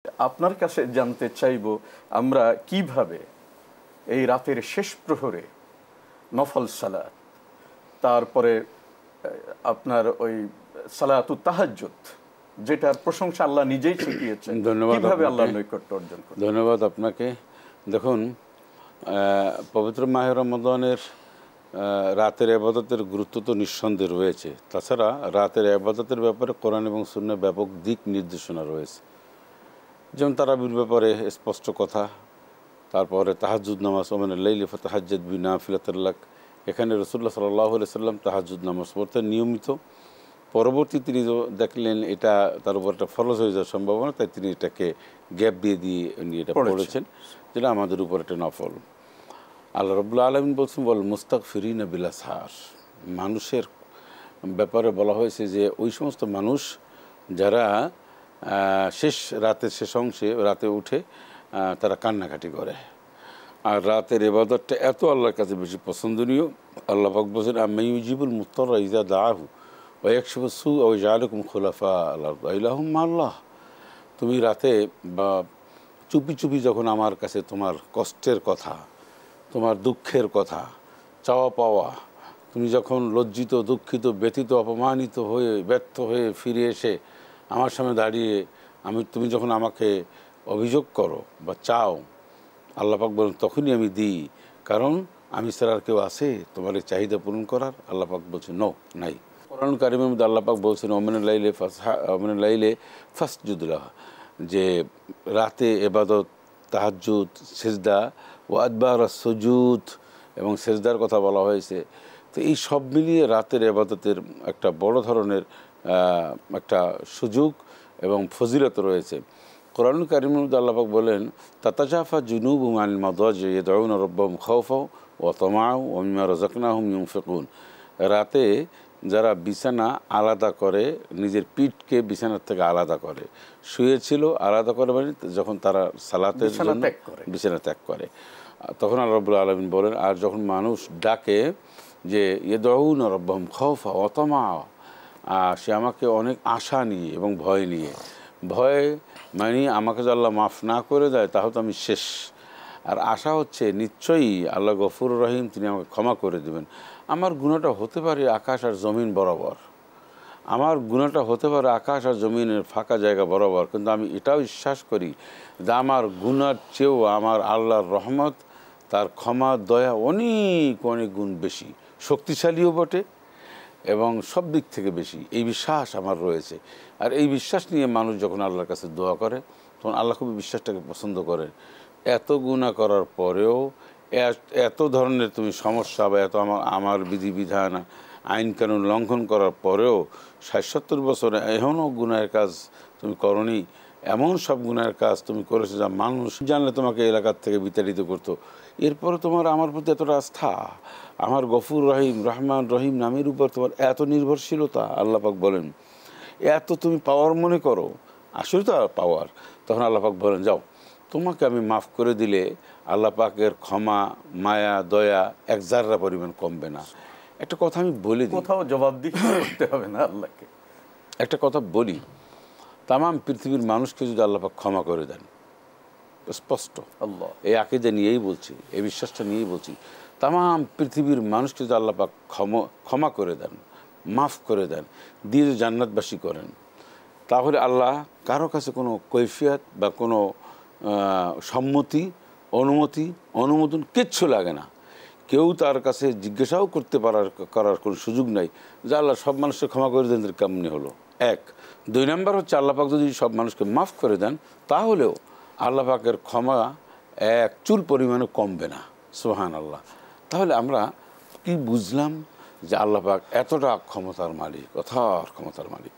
আপনার কাছে জানতে চাইব আমরা কিভাবে এই রাতের শেষ প্রহরে নফল সালাত, তারপরে আপনার ওই সালাতুত তাহাজ্জুদ, যেটার প্রশংসা আল্লাহ নিজেই শিখিয়েছেন, কিভাবে আল্লাহর নৈকট্য অর্জন করব। ধন্যবাদ আপনাকে। দেখুন, পবিত্র মাহে রমজানের রাতের ইবাদতের গুরুত্ব তো নিঃসন্দেহে রয়েছে। তাছাড়া রাতের ইবাদতের ব্যাপারে কোরআন এবং সুন্নাহর ব্যাপক দিক নির্দেশনা রয়েছে। যেমন তারাবির ব্যাপারে স্পষ্ট কথা, তারপরে তাহাজ্জুদ নামাজ, ওমিনাল লাইলি ফাতাহাজ্জাদ বিহি নাফিলাতাল লাক, এখানে রাসূলুল্লাহ সাল্লাল্লাহু আলাইহি সাল্লাম তাহাজ্জুদ নামাজ পড়তেন নিয়মিত। পরবর্তী তিনি দেখলেন এটা তার উপর একটা ফরজ হয়ে যাওয়ার সম্ভাবনা, তাই তিনি এটাকে গ্যাপ দিয়ে উনি এটা পড়েছেন, যেটা আমাদের উপর একটা নফল। আল্লাহ রাব্বুল আলামিন বলছেন ওয়াল মুস্তাগফিরিনা বিল আসহার, মানুষের ব্যাপারে বলা হয়েছে যে ওই সমস্ত মানুষ যারা শেষ রাতের শেষ অংশে রাতে উঠে তারা কান্নাকাটি করে। আর রাতের ইবাদতটা এত আল্লাহর কাছে বেশি পছন্দনীয়। আল্লাহ পাক বলেন আম্মা ইউজিবুল মুত্তারা ইযা দাআহু ওয়া ইয়াকশিফু সু ওয়া ইয়াজআলুকুম খুলাফা আল আরদ ইলাহুম মাল্লাহ, তুমি রাতে বা চুপি চুপি যখন আমার কাছে তোমার কষ্টের কথা, তোমার দুঃখের কথা, চাওয়া পাওয়া, তুমি যখন লজ্জিত, দুঃখিত, ব্যথিত, অপমানিত হয়ে ব্যর্থ হয়ে ফিরে এসে আমার সামনে দাঁড়িয়ে তুমি যখন আমাকে অভিযোগ করো বা চাও, আল্লাহ পাক বলেন তখনই আমি দিই, কারণ আমি ছাড়া আর কেউ আছে তোমার এই চাহিদা পূরণ করার? আল্লাহ পাক বলছেন নো, নাই। কোরআন কারিমের মধ্যে আল্লাহ পাক বলছেন ওমিনাল লাইলি ফাসজুদ লাহু, যে রাতে ইবাদত, তাহাজ্জুদ, সিজদা ও আদবার সুজুদ এবং সিজদার কথা বলা হয়েছে। তো এই সব মিলিয়ে রাতের ইবাদতের একটা বড় ধরনের একটা সুযোগ এবং ফজিলত রয়েছে। কোরআন কারিমের মধ্যে আল্লাহ পাক বলেন তাতাজাফা জুনুবুহুম আনিল মাদাজি ইয়াদউনা রাব্বাহুম খাওফাও ওয়া তামাআও ওয়া মিম্মা রাযাকনাহুম ইউনফিকুন, রাতে যারা বিছানা আলাদা করে, নিজের পিঠকে বিছানার থেকে আলাদা করে, শুয়েছিল আলাদা করে, মানে যখন তারা সালাতের জন্য বিছানা ত্যাগ করে, তখন আল্লাহ রাব্বুল আলামিন বলেন আর যখন মানুষ ডাকে যে ইয়াদউনা রাব্বাহুম খাওফা ওয়া তামাআ, সে আমাকে অনেক আশা নিয়ে এবং ভয় নিয়ে, ভয় মানে আমাকে যদি আল্লাহ মাফ না করে দেয় তাহলে তো আমি শেষ, আর আশা হচ্ছে নিশ্চয়ই আল্লাহ গফুর রহিম, তিনি আমাকে ক্ষমা করে দেবেন। আমার গুনাহটা হতে পারে আকাশ আর জমিন বরাবর, আমার গুনাহটা হতে পারে আকাশ আর জমিনের ফাঁকা জায়গা বরাবর, কিন্তু আমি এটাও বিশ্বাস করি যে আমার গুনার চেয়েও আমার আল্লাহর রহমত, তার ক্ষমা, দয়া অনেক অনেক গুণ বেশি, শক্তিশালীও বটে এবং সব দিক থেকে বেশি। এই বিশ্বাস আমার রয়েছে। আর এই বিশ্বাস নিয়ে মানুষ যখন আল্লাহর কাছে দোয়া করে তখন আল্লাহ খুবই বিশ্বাসটাকে পছন্দ করেন। এত গুনাহ করার পরেও, এত ধরনের তুমি সমস্যা বা এত আমার বিধিবিধান আইন কানুন লঙ্ঘন করার পরেও ৬০-৭০ বছরে এখনও গুনাহের কাজ তুমি করনি, এমন সব গুনাহের কাজ তুমি করেছো যা মানুষ জানলে তোমাকে এলাকার থেকে বিতাড়িত করতো, এরপরে তোমার আমার প্রতি এতটা আস্থা, আমার গফুর রহিম, রহমান রহিম নামের উপর তোমার এত নির্ভরশীলতা, আল্লাহ পাক বলেন এত তুমি পাওয়ার মনে করো, আসলে তো পাওয়ার। তখন আল্লাহ পাক বলেন যাও, তোমাকে আমি মাফ করে দিলে আল্লাহ পাকের ক্ষমা, মায়া, দয়া এক জাররা পরিমাণ কমবে না। একটা কথা আমি বলি, কোথাও জবাবদিহি করতে হবে না আল্লাহকে। একটা কথা বলি, তামাম পৃথিবীর মানুষকে যদি আল্লাহ পাক ক্ষমা করে দেন, স্পষ্ট আল্লাহ এই আকীদা নিয়েই বলছি, এই বিশ্বাসটা নিয়েই বলছি, তামাম পৃথিবীর মানুষকে যদি আল্লাহ পাক ক্ষমা করে দেন, মাফ করে দেন, দিয়ে জান্নাতবাসী করেন, তাহলে আল্লাহ কারো কাছে কোনো কৈফিয়ত বা কোনো সম্মতি, অনুমতি, অনুমোদন কিচ্ছু লাগে না। কেউ তার কাছে জিজ্ঞাসাও করার কোনো সুযোগ নাই যে আল্লাহ সব মানুষকে ক্ষমা করে দেন, কেমনি হলো। এক, দুই নম্বর হচ্ছে আল্লাহ পাক যদি সব মানুষকে মাফ করে দেন তাহলেও আল্লাহ পাকের ক্ষমা এক চুল পরিমাণে কমবে না। সুবহান আল্লাহ। তাহলে আমরা কি বুঝলাম যে আল্লাহ পাক এতটা ক্ষমতার মালিক, অথার ক্ষমতার মালিক।